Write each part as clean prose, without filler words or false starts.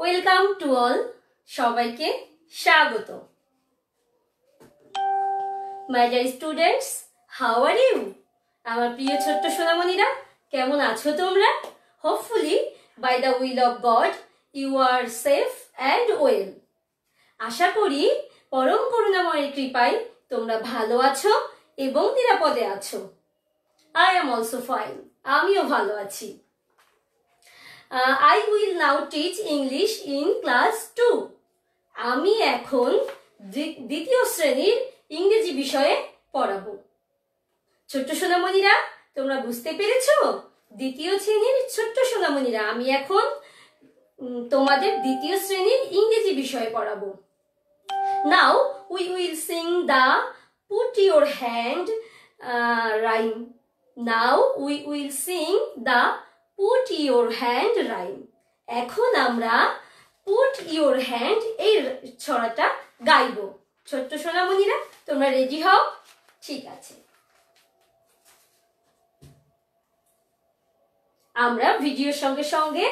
Welcome to all, সবাইকে স্বাগত। My dear students, how are you? আমার প্রিয় ছোট্ট সোনামণিরা, কেমন আছো তোমরা? Hopefully by the will of God you are safe and well. আশা করি পরম করুণাময়ের কৃপায় তোমরা ভালো আছো এবং নিরাপদে আছো। আই এম অলসো ফাইন, আমিও ভালো আছি। I will now teach English in class 2. আমি এখন দ্বিতীয় শ্রেণীর ইংরেজি বিষয়ে পড়াবো। ছোট্ট সোনামণিরা, তোমরা বুঝতে পেরেছো? দ্বিতীয় শ্রেণীর ছোট্ট সোনামণিরা, আমি এখন তোমাদের দ্বিতীয় শ্রেণীর ইংরেজি বিষয়ে পড়াবো। Now we will sing the put your hand rhyme. Now we will sing the put your hand rhyme. এখন আমরা put your hand এই ছড়াটা গাইবো। ছোট্ট সোনামণিরা, তোমরা রেডি হও? ঠিক আছে, আমরা ভিডিওর সঙ্গে সঙ্গে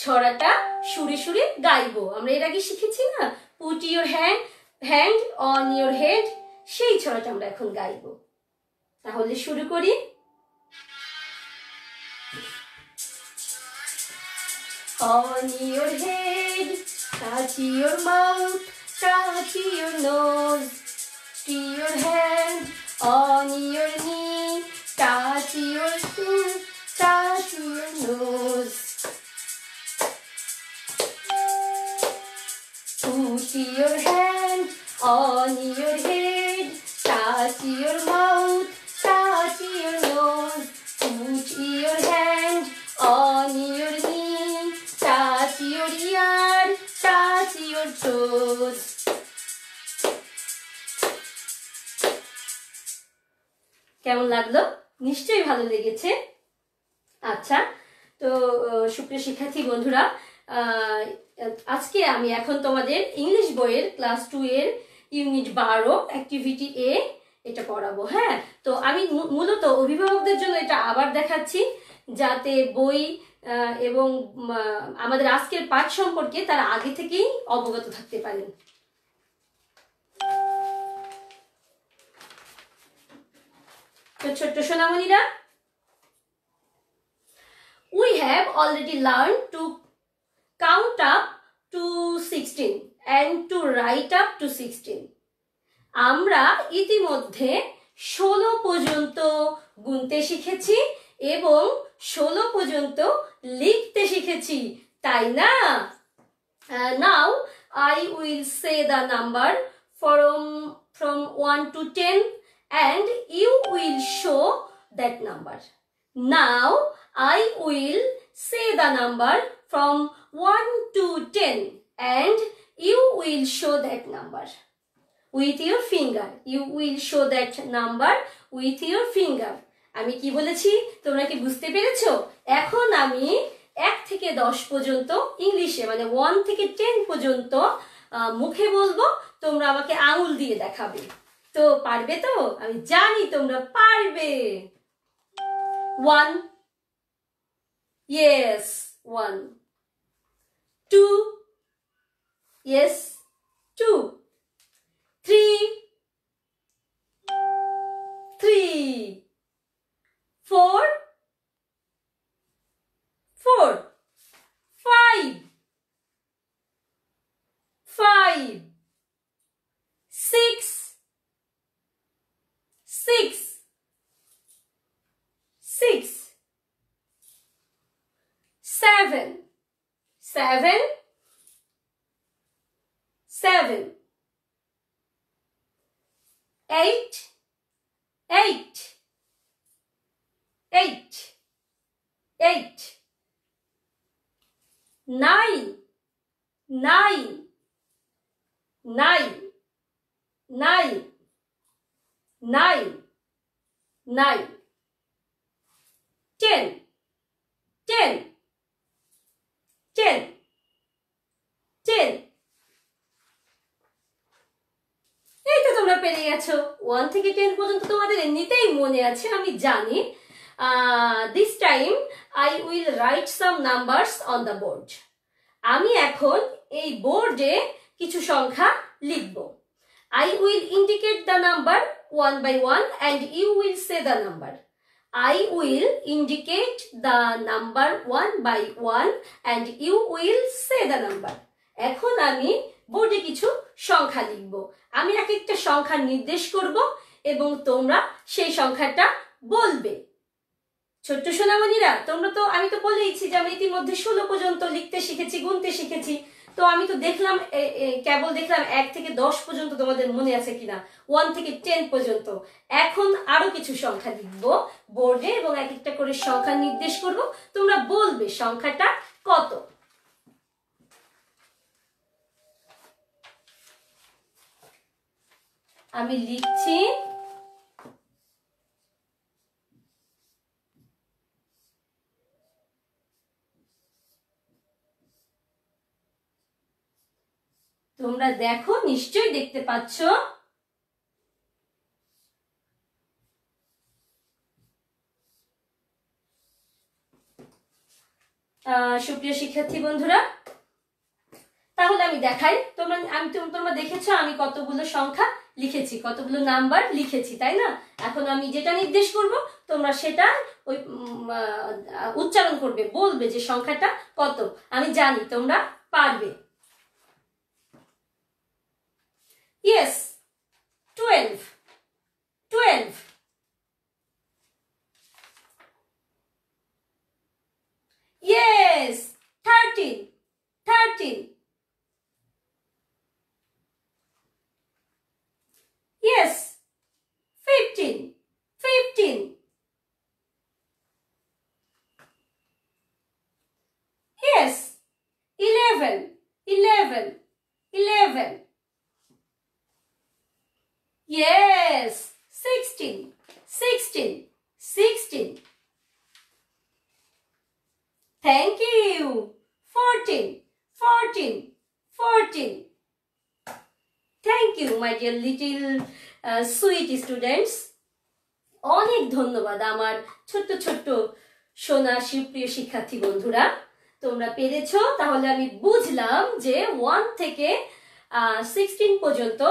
ছড়াটা সুরে সুরে গাইবো। আমরা এর আগে শিখেছি না, put your hand on your head, সেই ছড়াটা আমরা এখন গাইবো। তাহলে শুরু করি। On your head, touch your mouth, touch your nose, to your hand, on your knee, touch your toe, touch your nose. Put your hand on your head, touch your mouth, touch your nose, put your hand on your knee, touch your ear, touch your toes. কেমন লাগলো? নিশ্চয়ই ভালো লেগেছে। আচ্ছা, তো সুপ্রিয় শিক্ষার্থী বন্ধুরা, আজকে আমি এখন তোমাদের ইংলিশ বইয়ের ক্লাস 2 এর ইউনিট 12 অ্যাক্টিভিটি এ এটা পড়াবো। হ্যাঁ, তো আমি মূলত অভিভাবকদের জন্য এটা আবার দেখাচ্ছি, যাতে বই এবং আমাদের আজকের পাঠ সম্পর্কে তারা আগে থেকেই অবগত থাকতে পারেন। তো ছোট্ট সোনামণিরা, we have already learned to count up to 16 and to write up to 16. আমরা ইতিমধ্যে 16 পর্যন্ত গুনতে শিখেছি এবং 16 পর্যন্ত লিখতে শিখেছি, তাই না? Now I will say the number from 1 to 10 and you will show that number. Now I will say the number from 1 to 10 and you will show that number with your finger. You will show that number with your finger. আমি কি বলেছি তোমরা কি বুঝতে পেরেছো? এখন আমি 1 থেকে 10 পর্যন্ত ইংলিশে, মানে 1 থেকে 10 পর্যন্ত মুখে বলবো, তোমরা আমাকে আঙুল দিয়ে দেখাবে। তো পারবে তো? আমি জানি তোমরা পারবে। 1, yes, 1. 2, yes, 2. 3, 4, 5, 6, 7, 8, 9, 10, 10. এই তো তোমরা পেরে গেছো। 1 থেকে 10 পর্যন্ত তোমাদের এমনিতেই মনে আছে, আমি জানি। This time I will write some numbers on the board. আমি এখন এই বোর্ডে কিছু সংখ্যা লিখব। I will indicate the number one by one and you will say the number. I will indicate the number one by one and you will say the number. এখন আমি বোর্ডে কিছু সংখ্যা লিখব। আমি এক একটা সংখ্যা নির্দেশ করব এবং তোমরা সেই সংখ্যাটা বলবে। ছোট্ট সোনামণিরা, তোমরা তো, আমি তো বলেইছি যে আমি ইতিমধ্যে 16 পর্যন্ত লিখতে শিখেছি, গুনতে শিখেছি। তো আমি তো দেখলাম, কেবল দেখলাম 1 থেকে 10 পর্যন্ত তোমাদের মনে আছে কিনা, 1 থেকে 10 পর্যন্ত। এখন আরো কিছু সংখ্যা লিখবো বোর্ডে এবং এক একটা করে সংখ্যা নির্দেশ করব, তোমরা বলবে সংখ্যাটা কত। আমি লিখছি। তোমরা দেখো, নিশ্চয়ই দেখতে পাচ্ছ। সুপ্রিয় শিক্ষার্থী বন্ধুরা, তাহলে আমি দেখাই। তোমরা দেখেছো আমি কতগুলো সংখ্যা লিখেছি, কতগুলো নাম্বার লিখেছি, তাই না? এখন আমি যেটা নির্দেশ করব তোমরা সেটা ওই উচ্চারণ করবে, বলবে যে সংখ্যাটা কত। আমি জানি তোমরা পারবে। Yes, 12. 12. Yes, 13. 13. Yes, 15. 15. Yes, 11. 11. 11. Yes, 16. 16. 16. Thank you. 14. 14. 14. Thank you, my dear little sweet students. অনেক ধন্যবাদ আমার ছোট্ট ছোট্ট সোনা সুপ্রিয় শিক্ষার্থী বন্ধুরা, তোমরা পেরেছো। তাহলে আমি বুঝলাম যে 1 থেকে 16 পর্যন্ত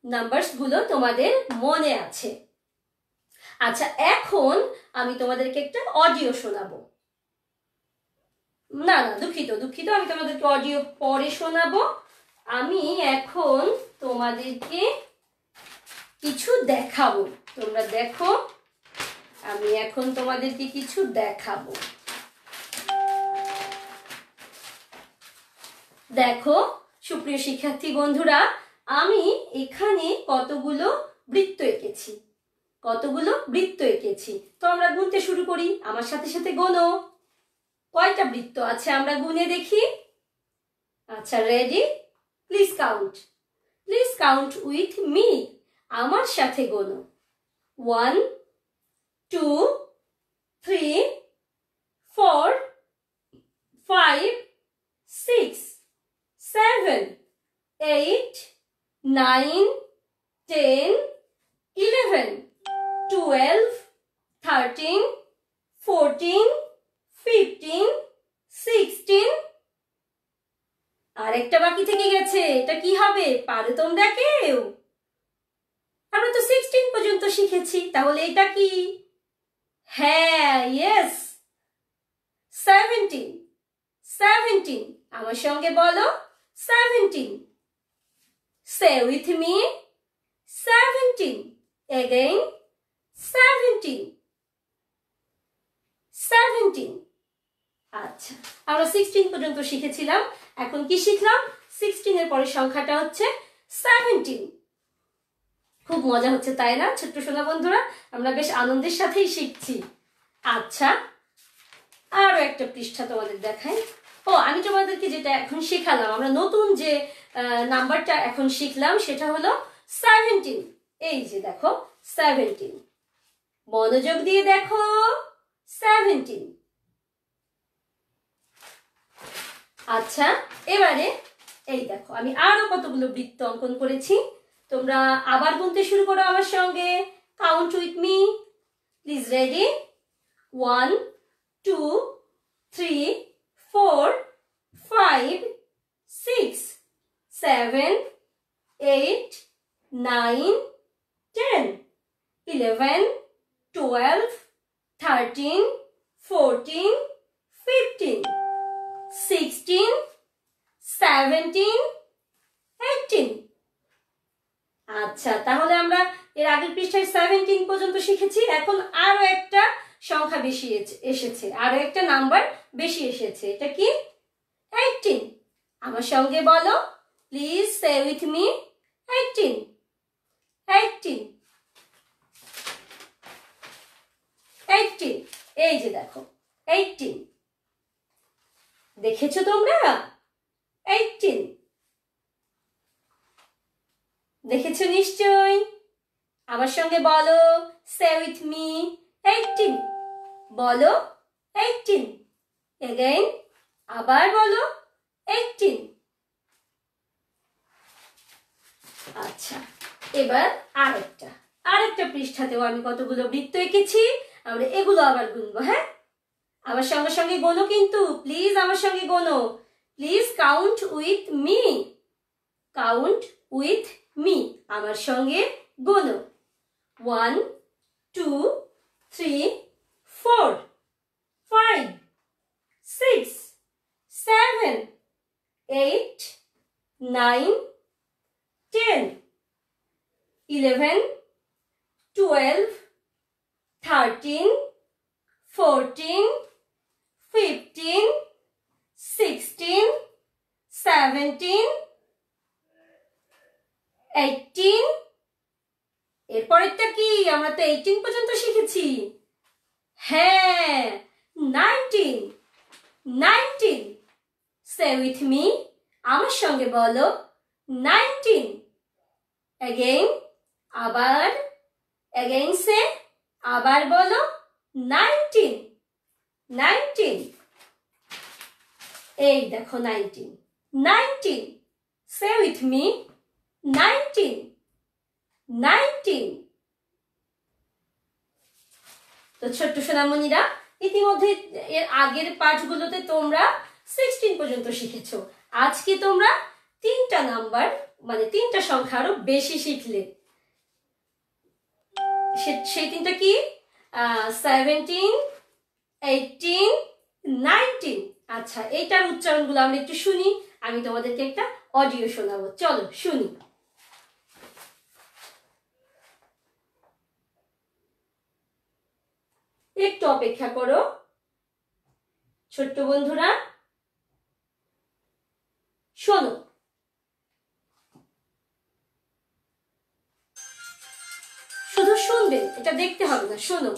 নাম্বারস গুলো তোমাদের মনে আছে। আচ্ছা, এখন আমি তোমাদেরকে একটা অডিও শোনাবো। না না, দুঃখিত দুঃখিত, আমি তোমাদেরকে অডিও পরে শোনাবো। আমি এখন তোমাদেরকে কিছু দেখাবো। তোমরা দেখো, আমি এখন তোমাদেরকে কিছু দেখাবো। দেখো সুপ্রিয় শিক্ষার্থী বন্ধুরা, আমি এখানে কতগুলো বৃত্ত এঁকেছি, কতগুলো বৃত্ত এঁকেছি। তো আমরা গুনতে শুরু করি, আমার সাথে সাথে গোনো। কয়টা বৃত্ত আছে আমরা গুনে দেখি। আচ্ছা, ready? Please count, please count with me. আমার সাথে গোনো। 1 2 3 4 5 6 7 8 9 10 11 12 13 14 15 16। আরেকটা বাকি থেকে গেছে, এটা কি হবে? পারো তোমরা কেউ? আমরা তো 16 পর্যন্ত শিখেছি, তাহলে এটা কি? হ্যাঁ, ইয়েস, 17। 17, আমার সঙ্গে বলো 17। Say with me, 17. Again, 17. 17। আচ্ছা, আমরা 16 পর্যন্ত শিখেছিলাম। এখন কি শিখলাম? 16 এর পরের সংখ্যাটা হচ্ছে 17। খুব মজা হচ্ছে, তাই না ছোট্ট সোনা বন্ধুরা? আমরা বেশ আনন্দের সাথেই শিখছি। আচ্ছা, আরো একটা পৃষ্ঠা তোমাদের দেখাই। ও, আমি তোমাদেরকে যেটা এখন শেখালাম, আমরা নতুন যে নাম্বারটা এখন শিখলাম সেটা হলো 17। এই যে দেখো 17, মনোযোগ দিয়ে দেখো, 17। আচ্ছা, এবারে এই দেখো আমি আরো কতগুলো বৃত্ত অঙ্কন করেছি। তোমরা আবার গুনতে শুরু করো আমার সঙ্গে। Count with me, please. Ready? 1 2 3 4 5 6 7 8 9 10 11 12 13 14 15 16 17 18 আচ্ছা, তাহলে আমরা এর আগের পৃষ্ঠায় 17 পর্যন্ত শিখেছি। এখন আরো একটা সংখ্যা বেশি এসেছে, আরো একটা নাম্বার বেশি এসেছে। এটা কি? 18। আমার সঙ্গে বলো, প্লিজ সে উইথ মি, 18 18 18। এই যে দেখো 18, দেখেছো তোমরা? 18 দেখেছো নিশ্চয়ই। আমার সঙ্গে বলো, সে উইথ মি, 18 বলো, 18 এগেইন, আবার বলো, 18। আচ্ছা, এবার আরেকটা পৃষ্ঠাতেও আমি কতগুলো বৃত্ত এঁকেছি, আমরা এগুলো আবার গুনবো। হ্যাঁ, আমার সঙ্গে সঙ্গে গোনো কিন্তু, প্লিজ আমার সঙ্গে গোনো, please count with me, count with me, আমার সঙ্গে গোনো। 1 2 3 4 5 6 7 8 9 10 11 12 13 14 15 16 17 18। এরপরেরটা কি? আমরা তো 18 পর্যন্ত শিখেছি। হ্যাঁ, 19 19। সে উইথ মি, আমার সঙ্গে বলো, 19 এগেইন, আবার এগেইন সে, আবার বলো, 19 19। এই দেখো 19 19। সে উইথ মি, 19 19। তো ছোট্ট সোনামণিরা, ইতিমধ্যে এর আগের পাঠগুলোতে তোমরা 16 পর্যন্ত শিখেছো। আজকে তোমরা 3টা নাম্বার, মানে 3টা সংখ্যা আরো বেশি শিখলে। সেই 3টা কি? 17 18 19। আচ্ছা, এইটার উচ্চারণগুলো আমরা একটু শুনি। আমি তোমাদেরকে একটা অডিও শোনাবো, চলো শুনি। একটু অপেক্ষা করো ছোট্ট বন্ধুরা, শোনো। শুধু শুনবে, এটা দেখতে হবে না, শোনো।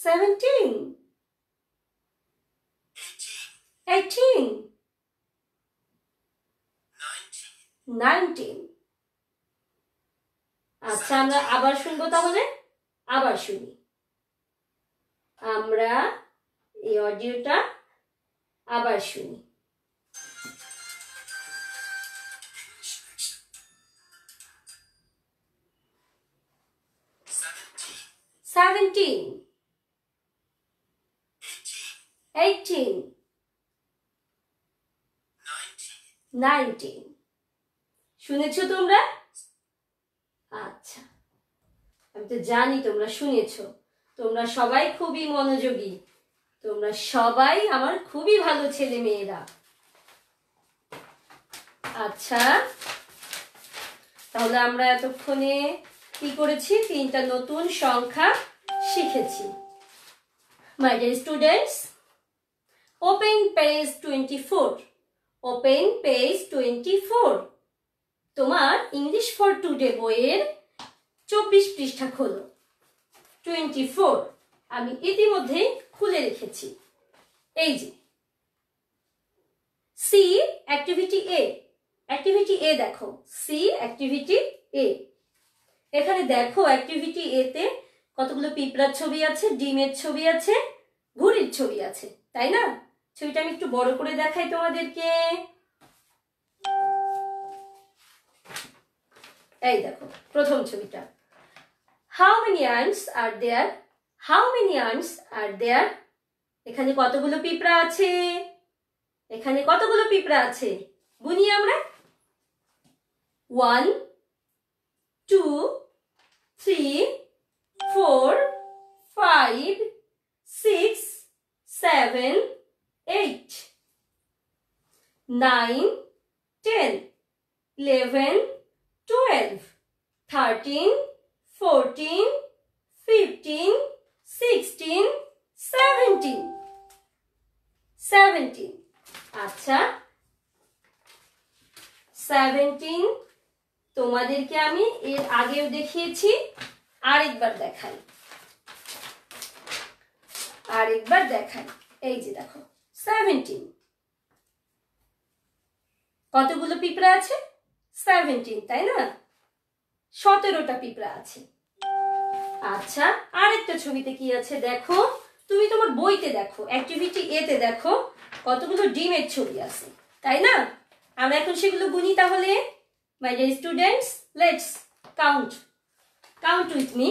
17 18 19। আচ্ছা, আমরা আবার শুনবো তাহলে, আবার শুনি। আমরা এই অডিওটা আবার শুনি। 17 18 19। শুনেছো তোমরা? আচ্ছা, আমি তো জানি তোমরা শুনেছো। তোমরা সবাই খুবই মনোযোগী, তোমরা সবাই আমার খুবই ভালো ছেলে মেয়েরা। আচ্ছা, তাহলে আমরা এতক্ষণে কি করেছি? 3টা নতুন সংখ্যা শিখেছি। মাই dear students, open page 24, open page 24। তোমার ইংলিশ ফর টুডে বইয়ের 24 পৃষ্ঠা খোলো। 24 আমি ইতিমধ্যে খুলে রেখেছি। এই যে C activity A, activity A দেখো, সি অ্যাক্টিভিটি এ। এখানে দেখো অ্যাক্টিভিটি এ তে কতগুলো পিঁপড়ার ছবি আছে, ডিমের ছবি আছে, ঘুড়ির ছবি আছে, তাই না? ছবিটা আমি একটু বড় করে দেখাই তোমাদেরকে। এই দেখো প্রথম ছবিটা। How many ants are there? How many ants are there? এখানে কতগুলো পিঁপড়া আছে? এখানে কতগুলো পিঁপড়া আছে? গুনি আমরা। 1 2 3 4 5 6 7 8 9 10 11 12 13 14 15 16 17 17। আচ্ছা 17 তোমাদেরকে আমি এর আগেও দেখিয়েছি, আরেকবার দেখাই। এই যে দেখো 17 কতগুলো পিঁপড়া আছে? 17, তাই না? 17টা পিঁপড়া আছে। আচ্ছা আরেকটা ছবিতে কি আছে দেখো, তুমি তোমার বইতে দেখো, অ্যাক্টিভিটি এতে দেখো কতগুলো ডিমের ছবি আছে, তাই না? আমরা এখন সেগুলো গুনি তাহলে। মাই dear students, let's count with me.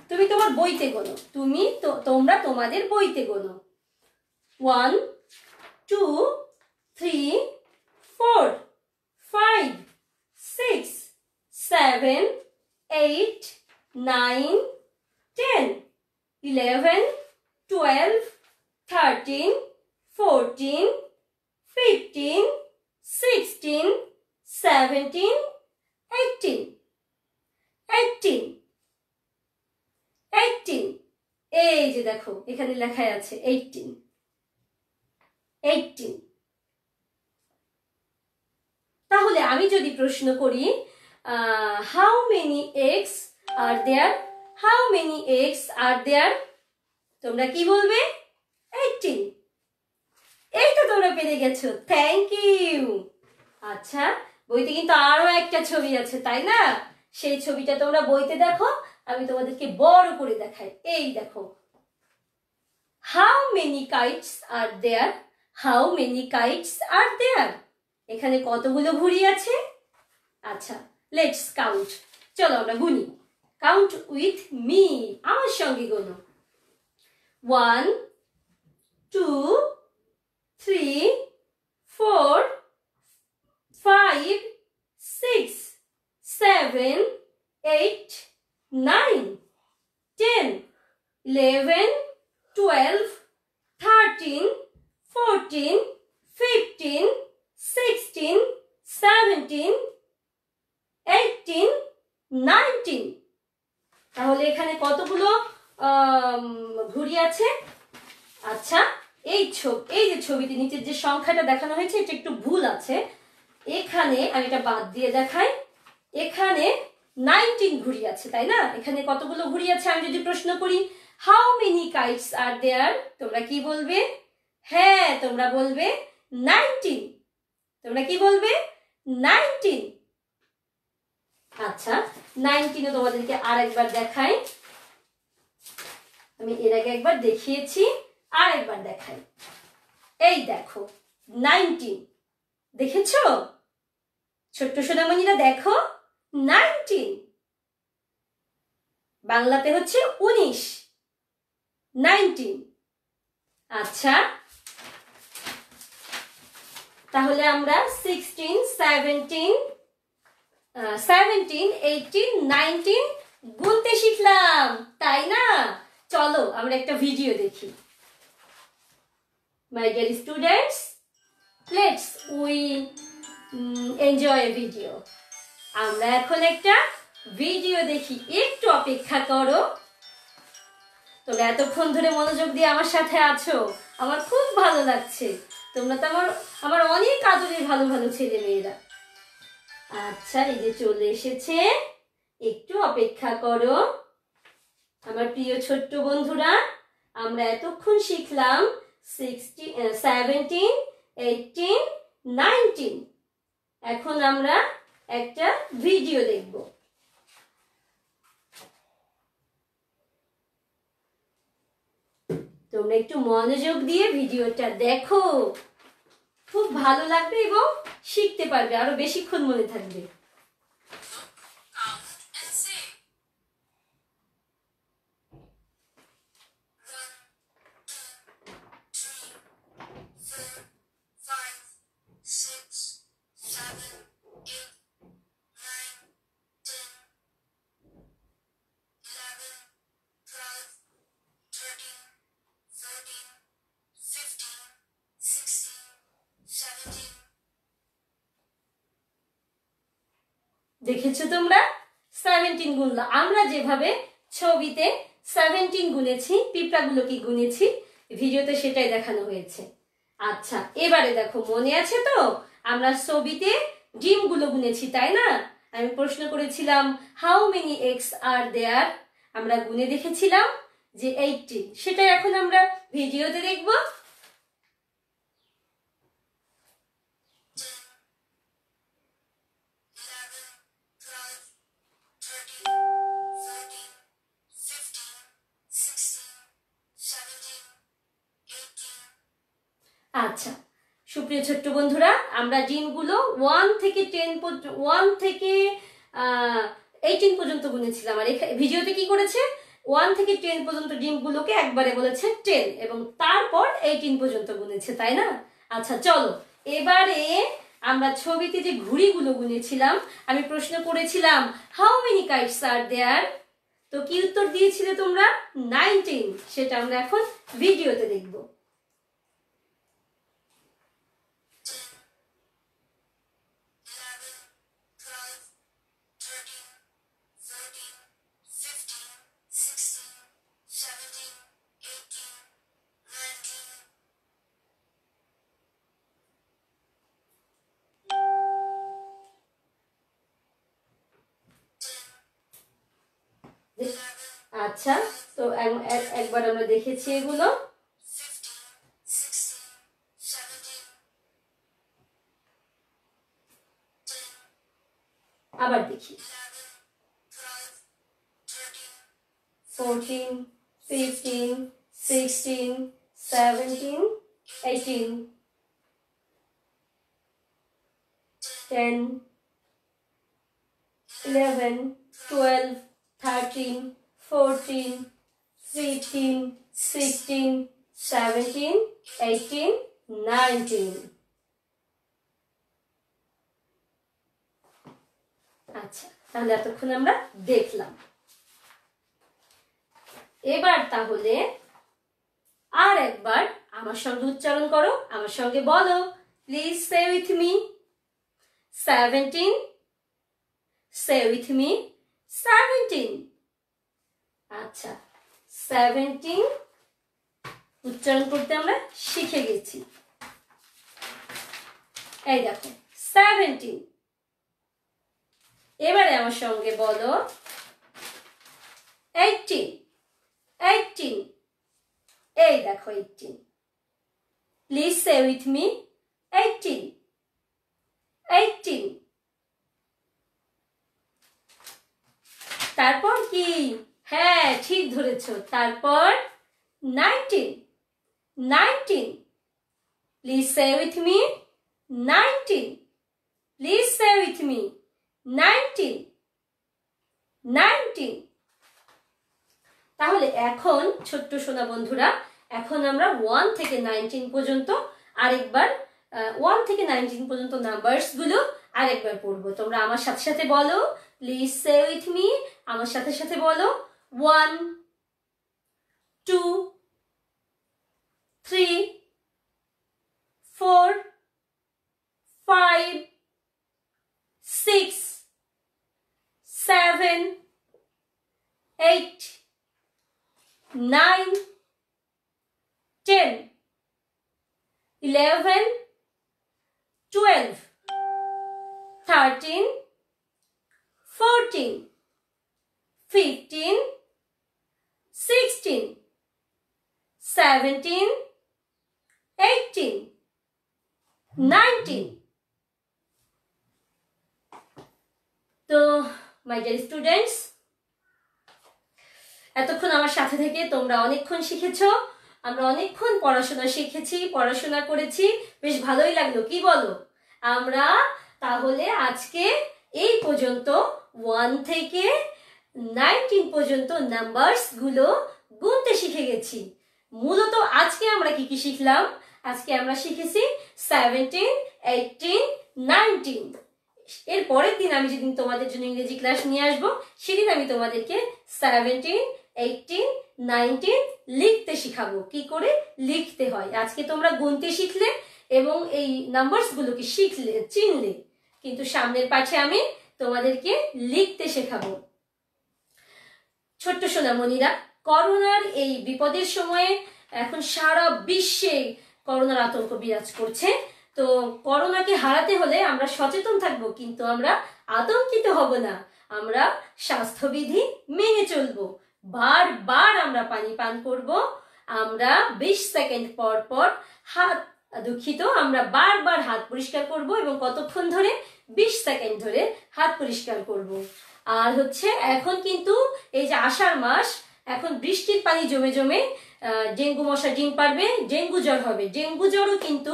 তুমি তোমার বইতে গোনো, তোমরা তোমাদের বইতে গোনো। 1 2 3 4 5 6 7 8 9 10 11 12 13 14 15 16 17 18 18। এই যে দেখো এখানে লেখা আছে 18। তাহলে আমি যদি প্রশ্ন করি হাউ মেনি এগস আর দেয়ার, তোমরা কি বলবে? 18। এই তো তোমরা পেরে গেছো, থ্যাংক ইউ। আচ্ছা বইতে কিন্তু আরো একটা ছবি আছে, তাই না? সেই ছবিটা তোমরা বইতে দেখো, আমি তোমাদেরকে বড় করে দেখাই। এই দেখো, হাউ মেনি কাইটস আর দেয়ার, এখানে কতগুলো ঘুড়ি আছে? আচ্ছা লেটস কাউন্ট, চলো আমরা গুনি। কাউন্ট উইথ মি, আমার সঙ্গে গোনো। 1 2 3 4 5 6 7 8 9 10 11 12 13 14 15 16 17 18 19। তাহলে এখানে কতগুলো ঘুড়ি আছে? আচ্ছা এই যে ছবিতে নিচের যে সংখ্যাটা দেখানো হয়েছে এটা একটু ভুল আছে, এখানে আমি এটা বাদ দিয়ে দেখাই। এখানে 19 ঘুড়ি আছে, তাই না? এখানে কতগুলো ঘুড়ি আছে? আমি যদি প্রশ্ন করি হাউ মেনি কাইটস আর দেয়ার, তোমরা কি বলবে? হ্যাঁ তোমরা বলবে 19। তোমরা কি বলবে? 19। আচ্ছা 19 তোমাদেরকে আরেকবার দেখাই, আমি এর আগে একবার দেখিয়েছি, আরেকবার দেখাই। এই দেখো 19, দেখেছো ছোট্ট সোনামণিরা? দেখো 19, বাংলাতে হচ্ছে 19, 19। আচ্ছা তাহলে আমরা 16 17 18 19 গুনতে শিখলাম, তাই না? চলো আমরা একটা ভিডিও দেখি। মাই dear students, let's we enjoy video. আমরা এখন একটা ভিডিও দেখি, একটু অপেক্ষা করো। তোমরা এতক্ষণ ধরে মনোযোগ দিয়ে আমার সাথে আছো, আমার খুব ভালো লাগছে। তোমরা তো আমার অনেক আদরের ভালো ভালো ছেলে মেয়েরা। আচ্ছা এই যে চলে এসেছে, একটু অপেক্ষা করো আমার প্রিয় ছোট্ট বন্ধুরা। আমরা এতক্ষণ শিখলাম 17 18 19। এখন আমরা একটা ভিডিও দেখব। তোমরা একটু মনোযোগ দিয়ে ভিডিওটা দেখো, খুব ভালো লাগবে এবং শিখতে পারবে, আরো বেশিক্ষণ মনে থাকবে। দেখেছো তোমরা 17 গুনলাম। আমরা যেভাবে ছবিতে 17 গুনেছি, পিঁপড়াগুলোকে গুনেছি, ভিডিওতে সেটাই দেখানো হয়েছে। আচ্ছা, এবারে দেখো, মনে আছে তো আমরা ছবিতে ডিমগুলো গুনেছি, তাই না? আমি প্রশ্ন করেছিলাম হাউ মেনি এগস আর দেয়ার, আমরা গুনে দেখেছিলাম যে 18। সেটাই এখন আমরা ভিডিওতে দেখব। আচ্ছা সুপ্রিয় ছোট্ট বন্ধুরা, আমরা ডিমগুলো 1 থেকে 18 পর্যন্ত গুনেছিলাম। আর ভিডিওতে কি করেছে, 1 থেকে 10 পর্যন্ত ডিমগুলোকে একবারে বলেছে 10 এবং তারপর 18 পর্যন্ত গুনেছে, তাই না? আচ্ছা চলো, এবারে আমরা ছবিতে যে ঘুড়িগুলো গুনেছিলাম, আমি প্রশ্ন করেছিলাম হাউ মেনি কাইটস আর দেয়ার, তো কি উত্তর দিয়েছিলে তোমরা? 19। সেটা আমরা এখন ভিডিওতে দেখব। আচ্ছা, তো একবার আমরা দেখেছি এগুলো। আবার দেখি 14, 15, 16, 17, 18, 10, 11, 12, 13, 14, 15, 16, 17, 18, 19। আচ্ছা, তাহলে এতক্ষণ আমরা দেখলাম। এবার তাহলে আর একবার আমার সঙ্গে উচ্চারণ করো, আমার সঙ্গে বলো, please say with me. 17, say with me, 17। আচ্ছা, 17 উচ্চারণ করতে আমরা শিখে গেছি। এই দেখো 17। এবারে আমার সঙ্গে বলো 18, 18। এই দেখো 18। Please say with me, 18, 18। তারপর কি? হ্যাঁ ঠিক ধরেছো, তারপর 19, 19। Please say with me, 19। Please say with me, 19, 19। তাহলে এখন ছোট্ট সোনা বন্ধুরা, এখন আমরা 1 থেকে 19 পর্যন্ত আরেকবার 1 থেকে 19 পর্যন্ত নাম্বারস গুলো আরেকবার পড়বো। তোমরা আমার সাথে সাথে বলো, প্লিজ সে উইথ মি, আমার সাথে সাথে বলো 1, 2, 3, 4, 5, 6, 7, 8, 9, 10, 11, 12, 13, 14, 15, 16, 17, 18, 19। তো মাই ডিয়ার স্টুডেন্টস, এতক্ষণ আমার সাথে থেকে তোমরা অনেকক্ষণ শিখেছো, আমরা অনেকক্ষণ পড়াশোনা শিখেছি, পড়াশোনা করেছি, বেশ ভালোই লাগলো, কি বলো? আমরা তাহলে আজকে এই পর্যন্ত 1 থেকে 19 পর্যন্ত নাম্বারস গুলো গুনতে শিখে গেছি। মূলত আজকে আমরা কি কি শিখলাম? আজকে আমরা শিখেছি 17, 18, 19। এর পরের দিন আমি যেদিন তোমাদের জন্য ইংরেজি ক্লাস নিয়ে আসবো, সেদিন আমি তোমাদেরকে 17, 18, 19 লিখতে শিখাবো, কি করে লিখতে হয়। আজকে তোমরা গুনতে শিখলে এবং এই নাম্বারস গুলোকে শিখলে, চিনলে, কিন্তু সামনের পাঠে আমি তোমাদেরকে লিখতে শেখাবো। ছোট্ট সোনামণিরা, করোনার এই বিপদের সময়ে এখন সারা বিশ্বে করোনার আতঙ্ক বিরাজ করছে। তো করোনাকে হারাতে হলে আমরা সচেতন থাকবো, কিন্তু আমরা আতঙ্কিত হব না। আমরা স্বাস্থ্যবিধি মেনে চলবো। বারবার আমরা পানি পান করব। আমরা 20 সেকেন্ড পর পর আমরা বারবার হাত পরিষ্কার করব এবং কতক্ষণ ধরে? 20 সেকেন্ড ধরে হাত পরিষ্কার করব। আর হচ্ছে এখন কিন্তু এই যে আষাঢ় মাস, এখন বৃষ্টির পানি জমে জমে ডেঙ্গু মশা ডিম পারবে, ডেঙ্গু জ্বর হবে। ডেঙ্গু জ্বরও কিন্তু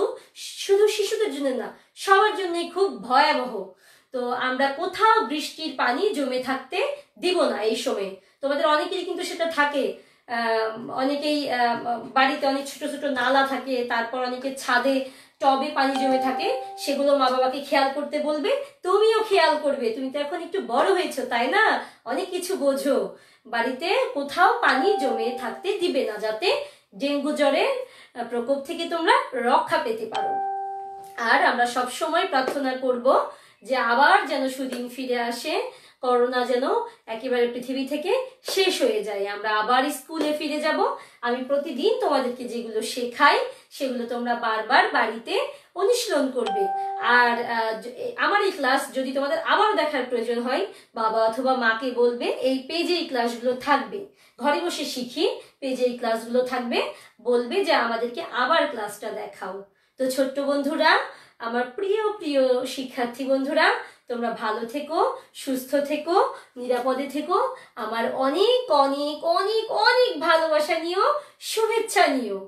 শুধু শিশুদের জন্য না, সবার জন্যই খুব ভয়াবহ। তো আমরা কোথাও বৃষ্টির পানি জমে থাকতে দিব না এই সময়। তোমাদের অনেকেরই কিন্তু সেটা থাকে, অনেকেই বাড়িতে অনেক ছোট ছোট নালা থাকে, তারপর অনেকে ছাদে টবে পানি জমে থাকে, সেগুলো মা বাবাকে খেয়াল করতে বলবে। তুমিও খেয়াল করবে, তুমি তো এখন একটু বড় হয়েছো, তাই না? অনেক কিছু বোঝো। বাড়িতে কোথাও পানি জমে থাকতে দিবে না, যাতে ডেঙ্গু জ্বরের প্রকোপ থেকে তোমরা রক্ষা পেতে পারো। আর আমরা সব সময় প্রার্থনা করব যে আবার যেন সুদিন ফিরে আসে, করোনা যেন একেবারে পৃথিবী থেকে শেষ হয়ে যায়, আমরা আবার স্কুলে ফিরে যাব। আমি প্রতিদিন তোমাদেরকে যেগুলো শেখাই সেগুলো তোমরা বারবার বাড়িতে অনুশীলন করবে। আর আমার এই ক্লাস যদি তোমাদের আবার দেখার প্রয়োজন হয়, বাবা অথবা মাকে বলবে এই পেজে এই ক্লাসগুলো থাকবে, ঘরে বসে শিখি পেজে এই ক্লাসগুলো থাকবে, বলবে যে আমাদেরকে আবার ক্লাসটা দেখাও। তো ছোট্ট বন্ধুরা, আমার প্রিয় প্রিয় শিক্ষার্থী বন্ধুরা, তোমরা ভালো থেকো, সুস্থ থেকো, নিরাপদে থেকো। আমার অনেক অনেক অনেক অনেক ভালোবাসা নিও, শুভেচ্ছা নিও।